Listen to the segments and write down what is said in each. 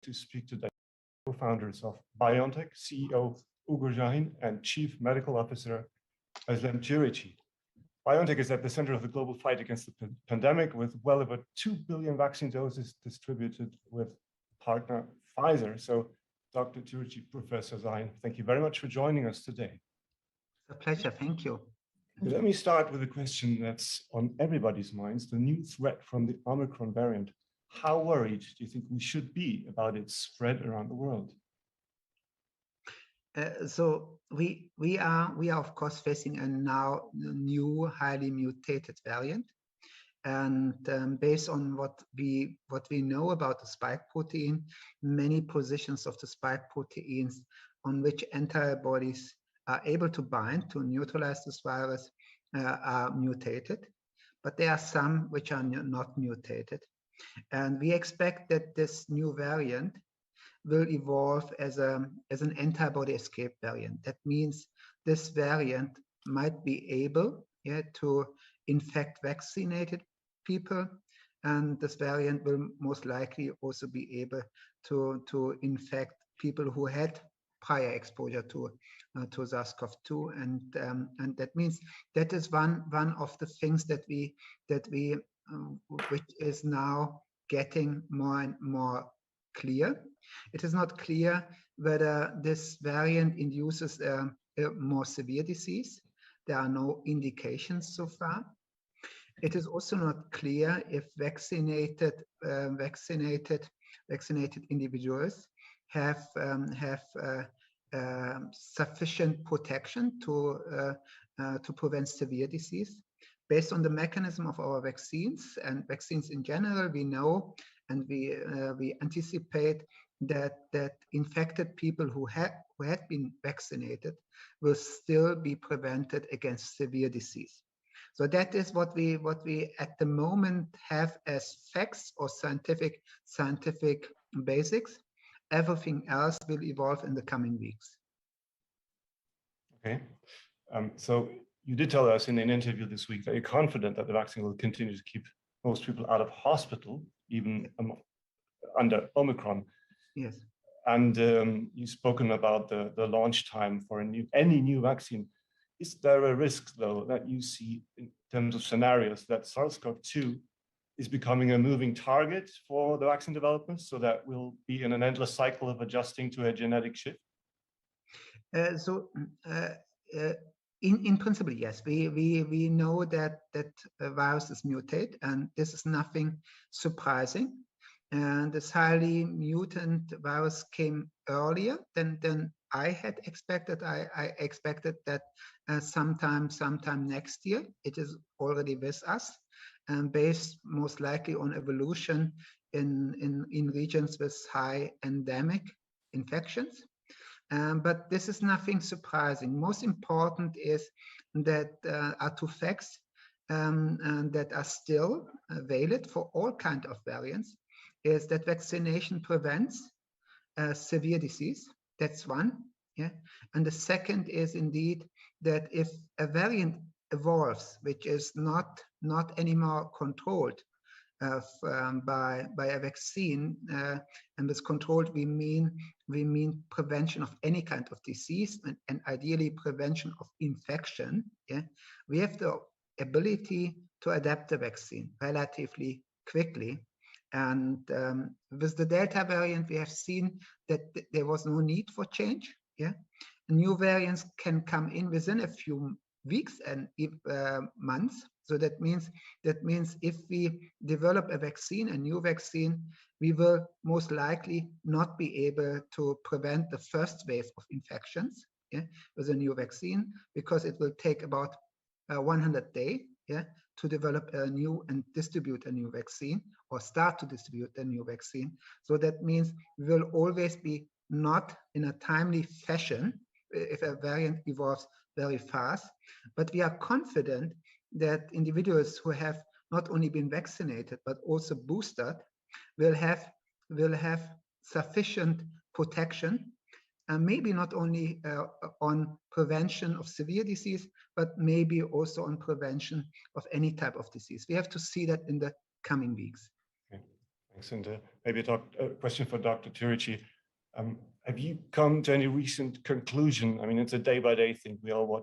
to speak today with co-founders of BioNTech CEO Ugur and Chief Medical Officer Özlem Türeci. BioNTech is at the center of the global fight against the pandemic, with well over 2 billion vaccine doses distributed with partner Pfizer. So, Dr. Türeci, Professor Sahin, thank you very much for joining us today. It's a pleasure. Thank you. Let me start with a question that's on everybody's minds, the new threat from the Omicron variant. How worried do you think we should be about its spread around the world? So we are of course facing a new highly mutated variant, and based on what we know about the spike protein, many positions of the spike proteins on which antibodies are able to bind to neutralize this virus are mutated, but there are some which are not mutated, and we expect that this new variant will evolve as an antibody escape variant. That means this variant might be able to infect vaccinated people, and this variant will most likely also be able to infect people who had prior exposure to SARS-CoV-2, and that means that is one of the things that we which is now getting more and more clear. It is not clear whether this variant induces a more severe disease. There are no indications so far. It is also not clear if vaccinated individuals have sufficient protection to prevent severe disease. Based on the mechanism of our vaccines and vaccines in general, we know and we anticipate that infected people who had been vaccinated will still be prevented against severe disease. So that is what we at the moment have as facts or scientific basics. Everything else will evolve in the coming weeks. Okay, so you did tell us in an interview this week that you're confident that the vaccine will continue to keep most people out of hospital, even under Omicron. Yes. And you've spoken about the launch time for any new vaccine. Is there a risk, though, that you see in terms of scenarios that SARS-CoV-2 is becoming a moving target for the vaccine developers, so that we'll be in an endless cycle of adjusting to a genetic shift? In principle, yes. We know that viruses mutate, and this is nothing surprising. And this highly mutant virus came earlier than I had expected. I expected that sometime next year. It is already with us, and based most likely on evolution in regions with high endemic infections. But this is nothing surprising. Most important is that are two facts that are still valid for all kinds of variants, is that vaccination prevents severe disease. That's one. Yeah. And the second is indeed that if a variant evolves, which is not anymore controlled by a vaccine, and with controlled we mean prevention of any kind of disease and ideally prevention of infection. Yeah, we have the ability to adapt the vaccine relatively quickly, and with the Delta variant we have seen that there was no need for change. Yeah, new variants can come in within a few weeks and months. So that means if we develop a new vaccine, we will most likely not be able to prevent the first wave of infections, yeah, with a new vaccine, because it will take about 100 days, yeah, to develop a new and distribute a new vaccine, or start to distribute a new vaccine. So that means we will always be not in a timely fashion if a variant evolves very fast, but we are confident that individuals who have not only been vaccinated but also boosted will have sufficient protection, and maybe not only on prevention of severe disease, but maybe also on prevention of any type of disease. We have to see that in the coming weeks. Okay. And maybe a question for Dr. Türeci. Have you come to any recent conclusion? I mean, it's a day-by-day thing. We all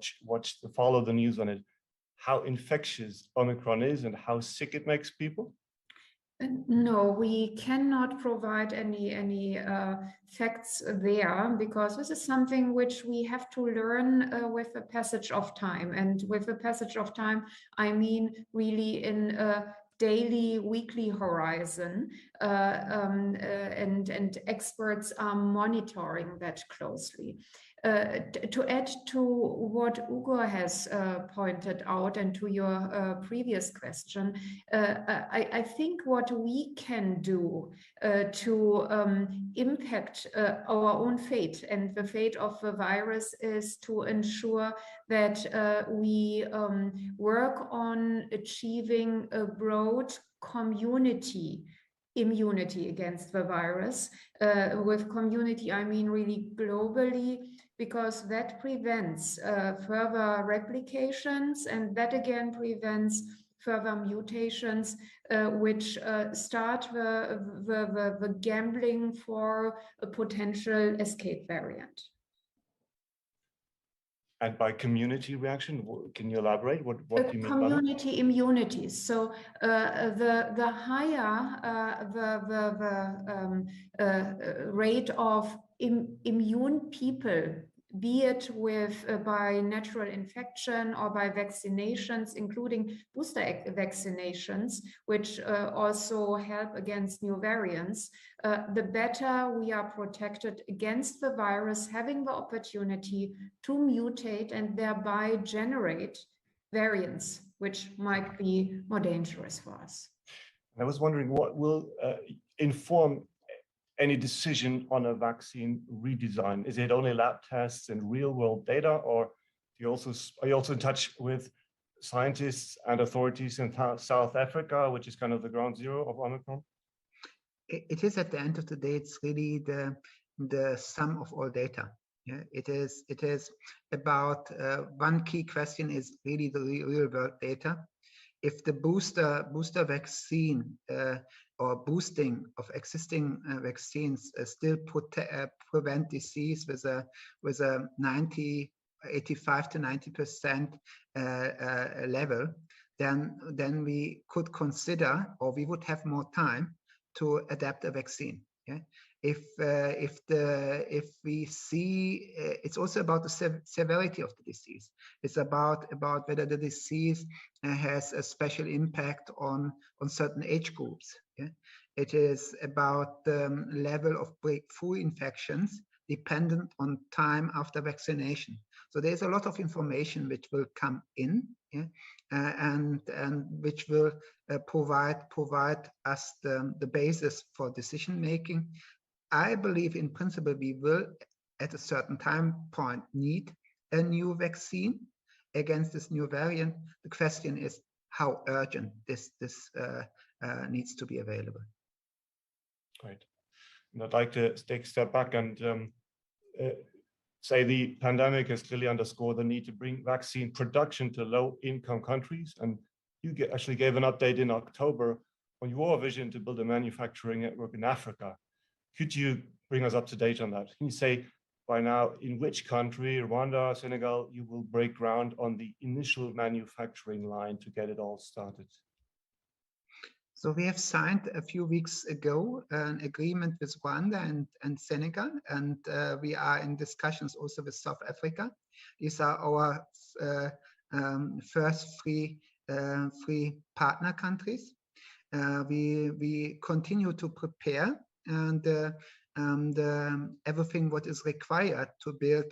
follow the news on it. How infectious Omicron is and how sick it makes people? No, we cannot provide any facts there, because this is something which we have to learn with the passage of time. And with the passage of time, I mean really in a daily, weekly horizon, and experts are monitoring that closely. To add to what Ugur has pointed out and to your previous question, I think what we can do to impact our own fate and the fate of the virus is to ensure that we work on achieving a broad community immunity against the virus. With community, I mean really globally, because that prevents further replications, and that again prevents further mutations, which start the gambling for a potential escape variant. And by community reaction, can you elaborate? What do you mean community by that? immunity. So the higher the rate of immune people, be it by natural infection or by vaccinations, including booster vaccinations, which also help against new variants, the better we are protected against the virus having the opportunity to mutate and thereby generate variants, which might be more dangerous for us. I was wondering what will inform any decision on a vaccine redesign? Is it only lab tests and real-world data, or are you also in touch with scientists and authorities in South Africa, which is kind of the ground zero of Omicron? It is, at the end of the day, it's really the sum of all data. Yeah, it is about one key question is really the real-world data. If the booster vaccine or boosting of existing vaccines still prevent disease with a 85 to 90% level, then we could consider, or we would have more time to adapt a vaccine. Yeah. If we see, it's also about the severity of the disease. It's about whether the disease has a special impact on certain age groups. Yeah? It is about the level of breakthrough infections dependent on time after vaccination. So there's a lot of information which will come in, yeah? and which will provide us the basis for decision making. I believe in principle we will at a certain time point need a new vaccine against this new variant. The question is how urgent this needs to be available. Great. And I'd like to take a step back and say the pandemic has clearly underscored the need to bring vaccine production to low-income countries. And you actually gave an update in October on your vision to build a manufacturing network in Africa. Could you bring us up to date on that? Can you say by now in which country, Rwanda, Senegal, you will break ground on the initial manufacturing line to get it all started? So we have signed a few weeks ago an agreement with Rwanda and Senegal, and we are in discussions also with South Africa. These are our first three partner countries. We continue to prepare and everything what is required to build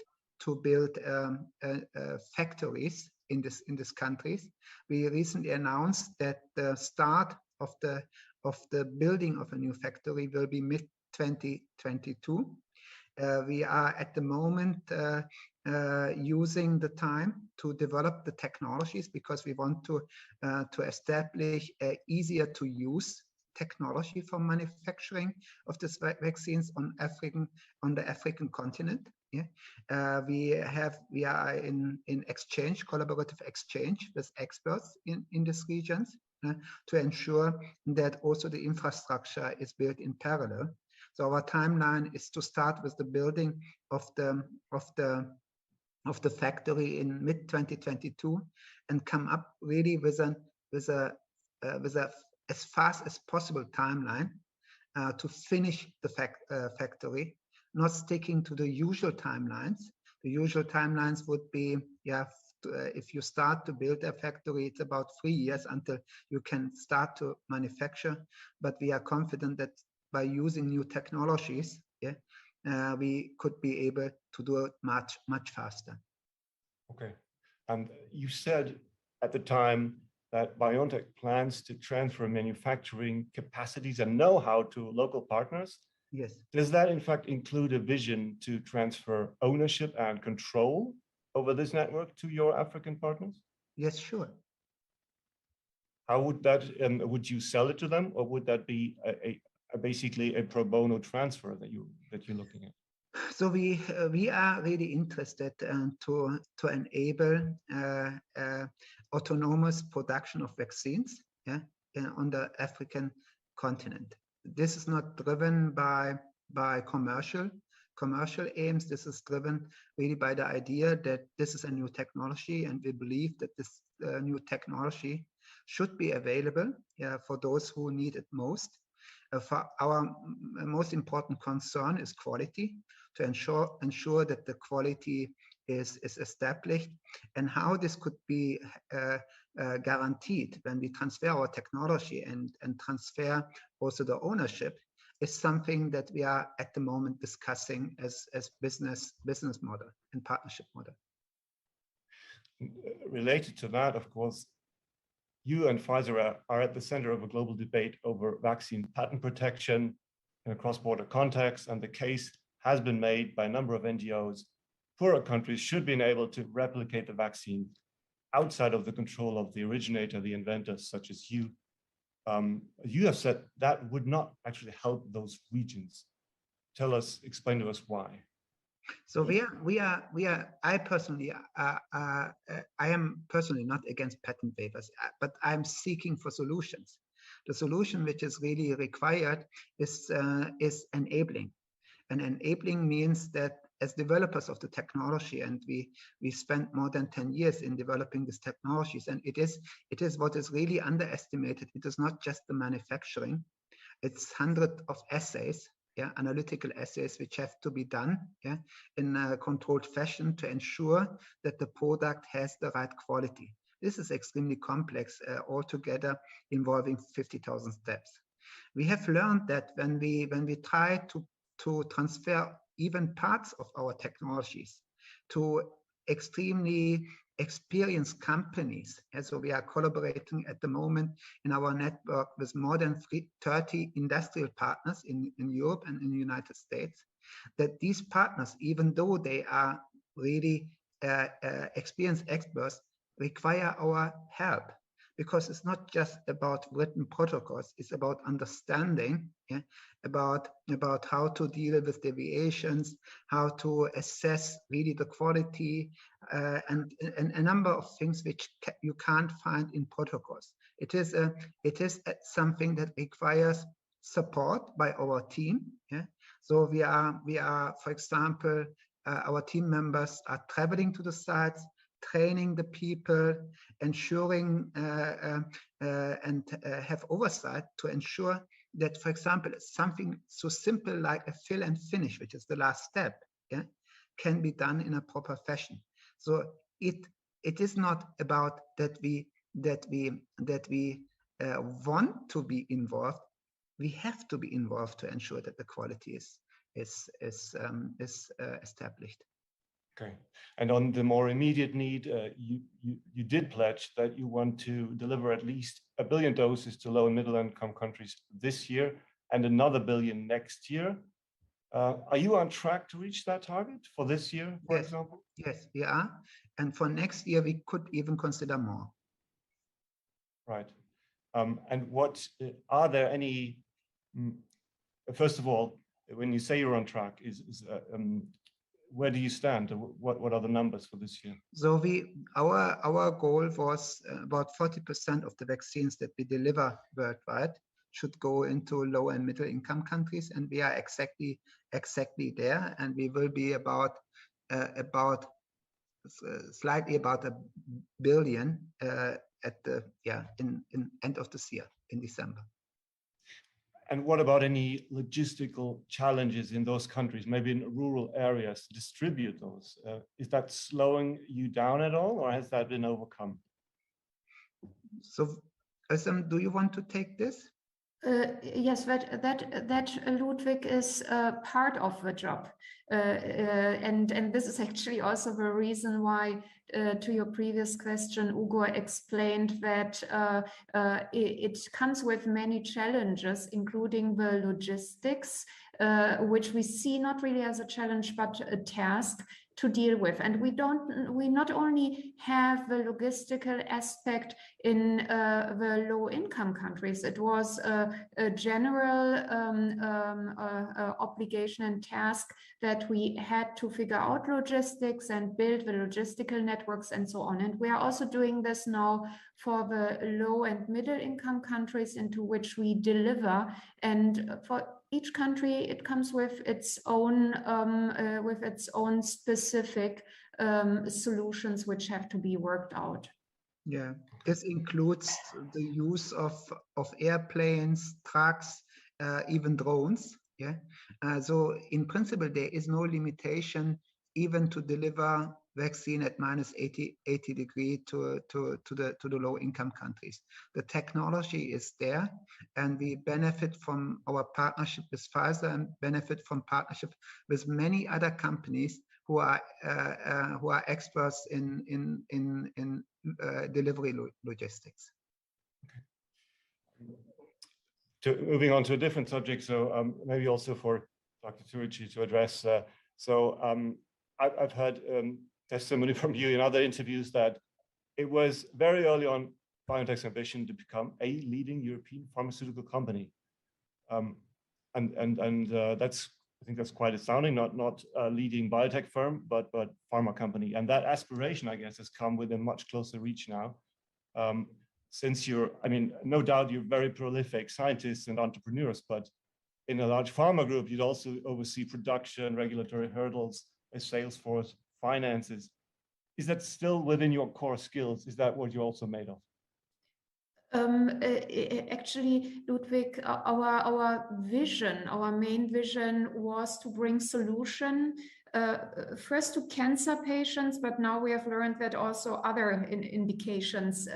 factories in this countries. We recently announced that the start of the building of a new factory will be mid-2022. We are at the moment using the time to develop the technologies because we want to establish easier to use technology for manufacturing of these vaccines on the African continent. Yeah, we are in collaborative exchange with experts in these regions. to ensure that also the infrastructure is built in parallel. So our timeline is to start with the building of the factory in mid-2022 and come up really with a as fast as possible timeline to finish the factory, not sticking to the usual timelines. The usual timelines would be, if you start to build a factory, it's about 3 years until you can start to manufacture. But we are confident that by using new technologies, we could be able to do it much faster. Okay. And you said at the time that BioNTech plans to transfer manufacturing capacities and know-how to local partners. Yes. Does that in fact include a vision to transfer ownership and control over this network to your African partners? Yes, sure. How would that, would you sell it to them, or would that be basically a pro bono transfer that you're looking at? So we are really interested to enable autonomous production of vaccines on the African continent. This is not driven by commercial aims. This is driven really by the idea that this is a new technology, and we believe that this new technology should be available for those who need it most. For our most important concern is quality, to ensure that the quality is established, and how this could be guaranteed when we transfer our technology and transfer also the ownership is something that we are at the moment discussing as business model and partnership model. Related to that, of course, you and Pfizer are at the center of a global debate over vaccine patent protection in a cross-border context, and the case has been made by a number of NGOs. Poorer countries should be able to replicate the vaccine outside of the control of the originator, the inventor, such as you. You have said that would not actually help those regions. Explain to us why. So I personally, I am personally not against patent waivers, but I'm seeking for solutions. The solution which is really required is enabling. And enabling means that as developers of the technology, and we spent more than 10 years in developing these technologies, and it is what is really underestimated. It is not just the manufacturing; it's hundreds of assays, analytical assays, which have to be done, in a controlled fashion to ensure that the product has the right quality. This is extremely complex, altogether involving 50,000 steps. We have learned that when we try to transfer even parts of our technologies to extremely experienced companies, and so we are collaborating at the moment in our network with more than 30 industrial partners in Europe and in the United States, that these partners, even though they are really experienced experts, require our help, because it's not just about written protocols, it's about understanding, about how to deal with deviations, how to assess really the quality, and a number of things which you can't find in protocols. It is something that requires support by our team. So we are, for example, our team members are traveling to the sites, training the people, ensuring and have oversight to ensure that, for example, something so simple like a fill and finish, which is the last step, can be done in a proper fashion. So it is not about that we want to be involved. We have to be involved to ensure that the quality is established. Okay, and on the more immediate need, you did pledge that you want to deliver at least 1 billion doses to low and middle income countries this year and another 1 billion next year. Are you on track to reach that target for this year, for example? Yes, we are. And for next year, we could even consider more. Right. And what are there any, first of all, when you say you're on track, where do you stand? What are the numbers for this year? So our goal was about 40% of the vaccines that we deliver worldwide should go into low and middle income countries, and we are exactly there, and we will be slightly about $1 billion at the in end of this year in December. And what about any logistical challenges in those countries, maybe in rural areas, to distribute those? Is that slowing you down at all, or has that been overcome? So, Özlem, do you want to take this? Yes, that Ludwig is part of the job, and this is actually also the reason why, to your previous question, Ugur explained that it comes with many challenges, including the logistics, which we see not really as a challenge but a task to deal with. And we not only have the logistical aspect in the low-income countries. It was a general obligation and task that we had to figure out logistics and build the logistical networks and so on. And we are also doing this now for the low and middle income countries into which we deliver. And for each country, it comes with its own specific solutions which have to be worked out. Yeah, this includes the use of airplanes, trucks, even drones. Yeah, so in principle, there is no limitation even to deliver vaccine at minus 80 degrees to the low income countries. The technology is there, and we benefit from our partnership with Pfizer and benefit from partnership with many other companies who are experts in delivery logistics. Moving on to a different subject, so maybe also for Dr. Türeci to address. I've heard testimony from you in other interviews that it was very early on BioNTech's ambition to become a leading European pharmaceutical company, and that's, I think that's quite astounding. Not a leading biotech firm, but pharma company, and that aspiration, I guess, has come within much closer reach now. Since no doubt you're very prolific scientists and entrepreneurs, but in a large pharma group, you'd also oversee production, regulatory hurdles, a sales force, finances. Is that still within your core skills? Is that what you're also made of? Actually, Ludwig, our vision, our main vision was to bring solution first to cancer patients, but now we have learned that also other indications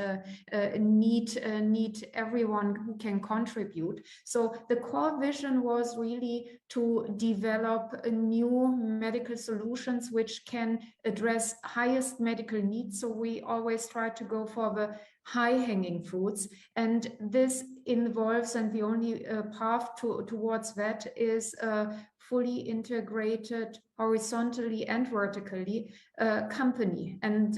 need everyone who can contribute. So the core vision was really to develop new medical solutions which can address highest medical needs. So we always try to go for the high-hanging fruits, and this involves, and the only path towards that is fully integrated horizontally and vertically company. And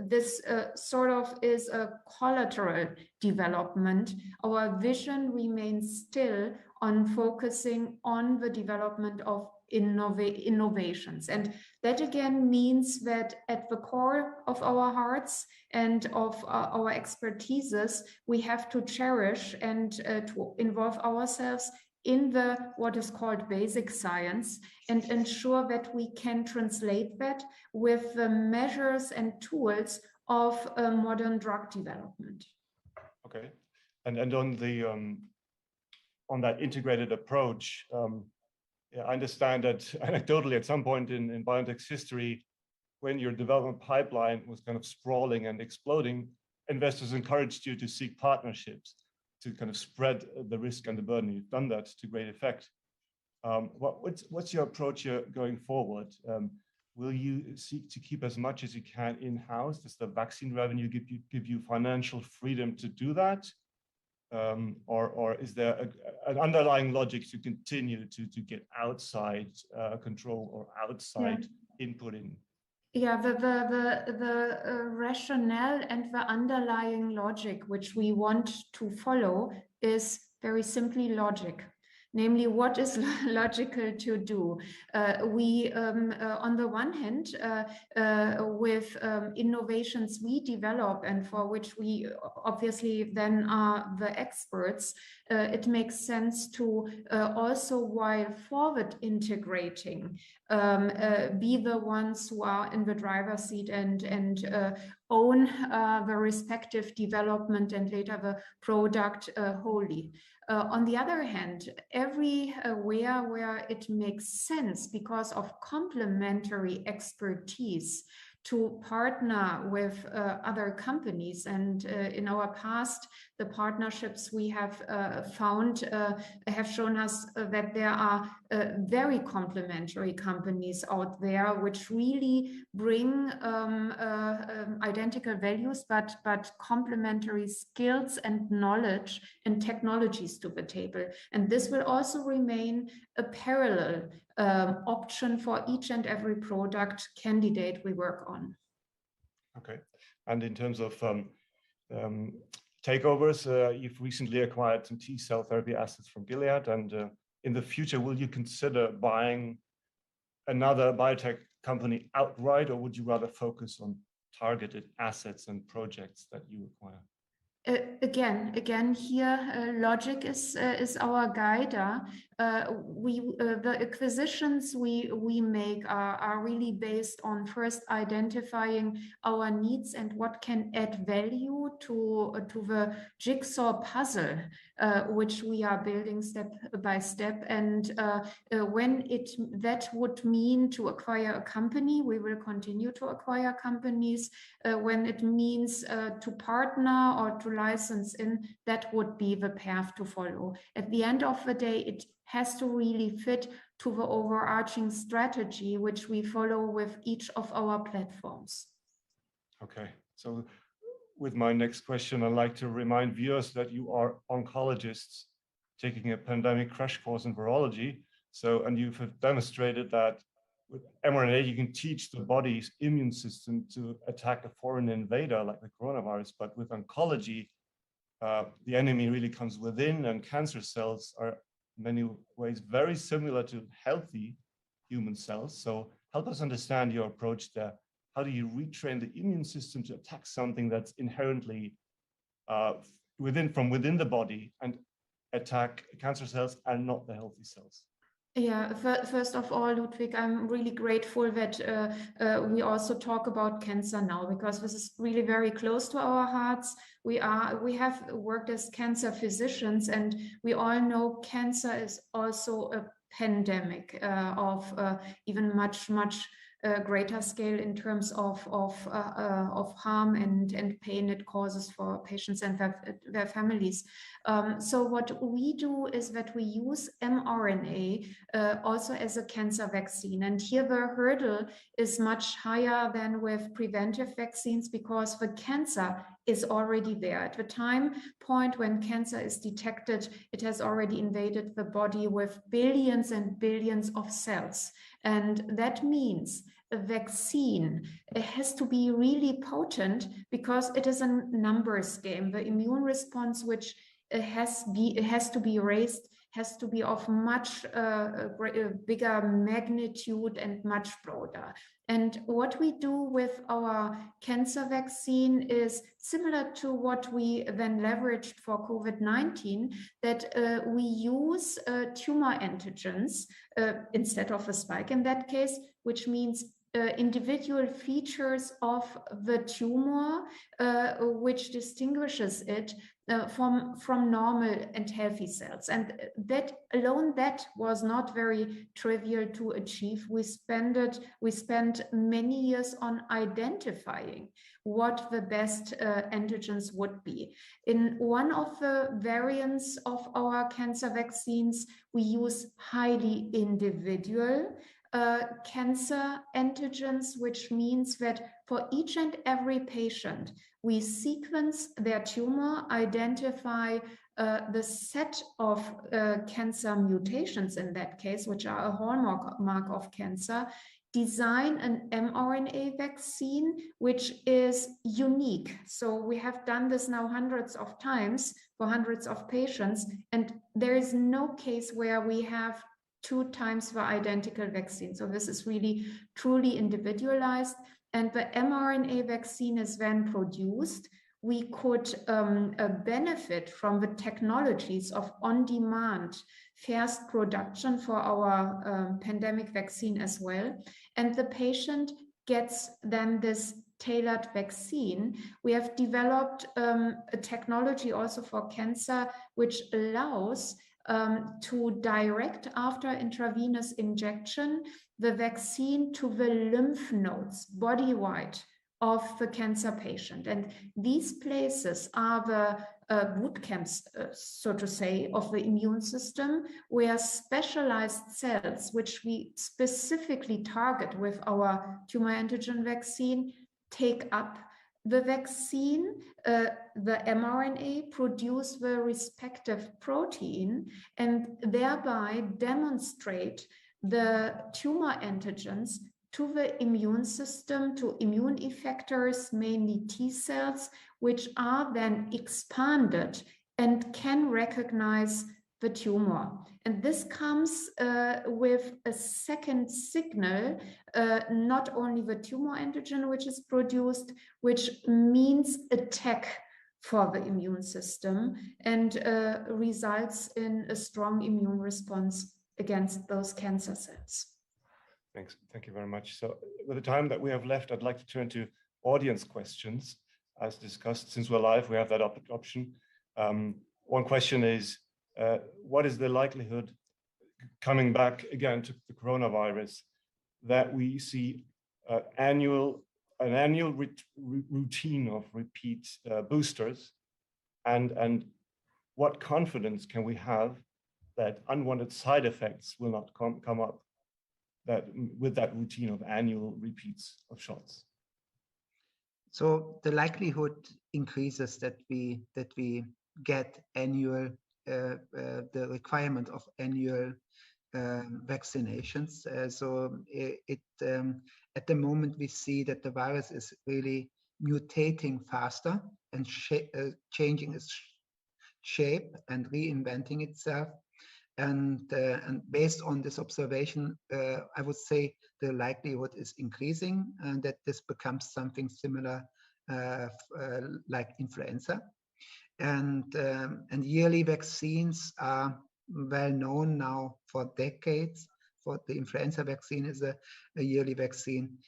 this sort of is a collateral development. Our vision remains still on focusing on the development of innovations. And that again means that at the core of our hearts and of our expertises, we have to cherish and to involve ourselves in what is called basic science and ensure that we can translate that with the measures and tools of modern drug development. Okay, and on that integrated approach, I understand that anecdotally at some point in BioNTech's history, when your development pipeline was kind of sprawling and exploding, investors encouraged you to seek partnerships to kind of spread the risk and the burden. You've done that to great effect. What's your approach here going forward? Will you seek to keep as much as you can in-house? Does the vaccine revenue give you financial freedom to do that? Or is there an underlying logic to continue to get outside control or outside input in? Yeah, the rationale and the underlying logic which we want to follow is very simply logic. namely what is logical to do. We, on the one hand, with innovations we develop and for which we obviously then are the experts, it makes sense to also, while forward integrating, be the ones who are in the driver's seat and own the respective development and later the product wholly. On the other hand, everywhere where it makes sense because of complementary expertise to partner with other companies, and in our past, the partnerships we have found have shown us that there are very complementary companies out there which really bring identical values but complementary skills and knowledge and technologies to the table. And this will also remain a parallel option for each and every product candidate we work on. Okay. And in terms of takeovers, you've recently acquired some T-cell therapy assets from Gilead, and in the future, will you consider buying another biotech company outright, or would you rather focus on targeted assets and projects that you acquire? Again, here logic is our guide. The acquisitions we make are really based on first identifying our needs and what can add value to the jigsaw puzzle which we are building step by step. And when that would mean to acquire a company, we will continue to acquire companies. When it means to partner or to license in, that would be the path to follow. At the end of the day, it has to really fit to the overarching strategy which we follow with each of our platforms. Okay, so with my next question, I'd like to remind viewers that you are oncologists taking a pandemic crash course in virology. And you've demonstrated that with mRNA, you can teach the body's immune system to attack a foreign invader like the coronavirus. But with oncology, the enemy really comes within, and cancer cells are in many ways very similar to healthy human cells. So help us understand your approach there. How do you retrain the immune system to attack something that's inherently from within the body and attack cancer cells and not the healthy cells? Yeah, first of all, Ludwig, I'm really grateful that we also talk about cancer now, because this is really very close to our hearts. We have worked as cancer physicians, and we all know cancer is also a pandemic of even much greater scale in terms of harm and pain it causes for patients and their families. So what we do is that we use mRNA also as a cancer vaccine. And here the hurdle is much higher than with preventive vaccines, because the cancer is already there. At the time point when cancer is detected, it has already invaded the body with billions and billions of cells. And that means a vaccine, it has to be really potent, because it is a numbers game. The immune response which has to be raised has to be of much bigger magnitude and much broader. And what we do with our cancer vaccine is similar to what we then leveraged for COVID-19, that we use tumor antigens instead of a spike in that case, which means individual features of the tumor which distinguishes it from normal and healthy cells. And that alone, that was not very trivial to achieve. We spent many years on identifying what the best antigens would be. In one of the variants of our cancer vaccines, we use highly individual cancer antigens, which means that for each and every patient, we sequence their tumor, identify the set of cancer mutations in that case, which are a hallmark of cancer, design an mRNA vaccine, which is unique. So we have done this now hundreds of times for hundreds of patients, and there is no case where we have 2 times the identical vaccine. So this is really truly individualized, and the mRNA vaccine is then produced. We could benefit from the technologies of on-demand fast production for our pandemic vaccine as well. And the patient gets then this tailored vaccine. We have developed a technology also for cancer, which allows to direct after intravenous injection the vaccine to the lymph nodes body-wide of the cancer patient. And these places are the boot camps, so to say, of the immune system, where specialized cells, which we specifically target with our tumor antigen vaccine, take up the vaccine, the mRNA, produce the respective protein, and thereby demonstrate the tumor antigens to the immune system, to immune effectors, mainly T cells, which are then expanded and can recognize the tumor. And this comes with a second signal, not only the tumor antigen which is produced, which means attack for the immune system and results in a strong immune response against those cancer cells. Thanks. Thank you very much. So with the time that we have left, I'd like to turn to audience questions. As discussed, since we're live, we have that option. One question is, what is the likelihood, coming back again to the coronavirus, that we see an annual routine of repeat boosters? And what confidence can we have that unwanted side effects will not come up with that routine of annual repeats of shots? So the likelihood increases that we get annual the requirement of annual vaccinations. So at the moment we see that the virus is really mutating faster and changing its shape and reinventing itself. And based on this observation, I would say the likelihood is increasing and that this becomes something similar like influenza. And yearly vaccines are well known now for decades. For the influenza vaccine is a yearly vaccine.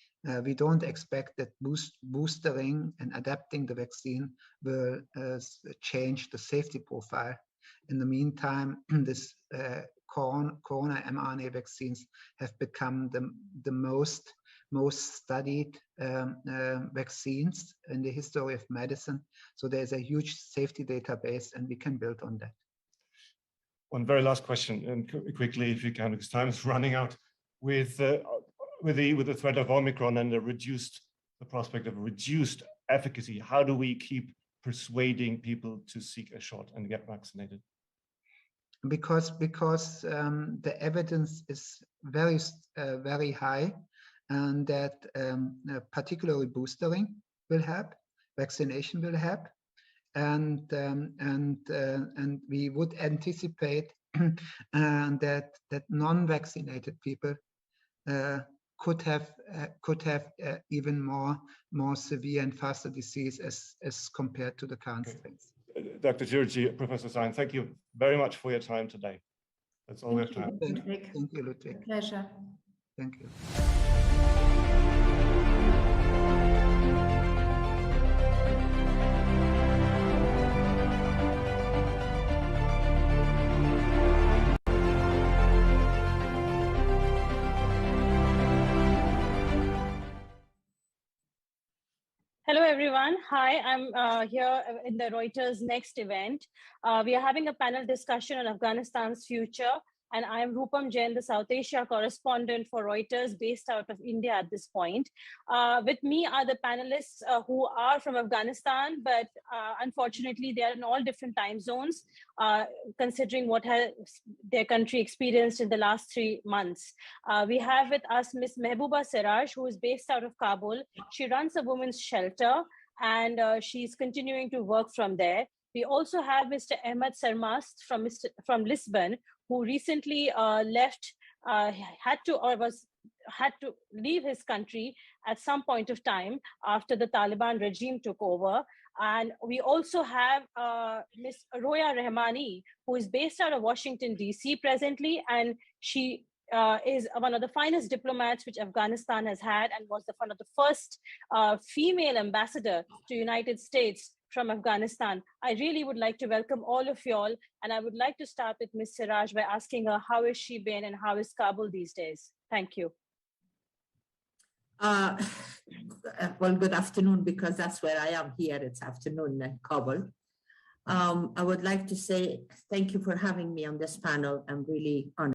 We don't expect that boostering and adapting the vaccine will change the safety profile. In the meantime, this corona mRNA vaccines have become the most studied vaccines in the history of medicine. So there's a huge safety database, and we can build on that. One very last question, and quickly, if you can, because time is running out. With the threat of Omicron and the prospect of reduced efficacy, how do we keep persuading people to seek a shot and get vaccinated? Because the evidence is very high, and that particularly boostering will help, vaccination will help, and we would anticipate that non-vaccinated people could have even more severe and faster disease as compared to the current strains. Dr. Türeci, Professor Sahin, thank you very much for your time today. That's all we have time. Thank you, Ludwig. Pleasure. Thank you. Hello, everyone. Hi, I'm here in the Reuters Next event. We are having a panel discussion on Afghanistan's future and I'm Rupam Jain, the South Asia correspondent for Reuters, based out of India at this point. With me are the panelists who are from Afghanistan, but unfortunately, they are in all different time zones, considering what has their country experienced in the last 3 months. We have with us Ms. Mehbooba Siraj, who is based out of Kabul. She runs a women's shelter, and she's continuing to work from there. We also have Mr. Ahmed Sarmast from Lisbon, who recently had to leave his country at some point of time after the Taliban regime took over. And we also have Ms. Roya Rahmani, who is based out of Washington, DC presently, and she is one of the finest diplomats which Afghanistan has had, and was one of the first female ambassador to United States from Afghanistan. I really would like to welcome all of you all, and I would like to start with Ms. Siraj by asking her how has she been and how is Kabul these days? Thank you. Well, good afternoon, because that's where I am here. It's afternoon in Kabul. I would like to say thank you for having me on this panel. I'm really honored.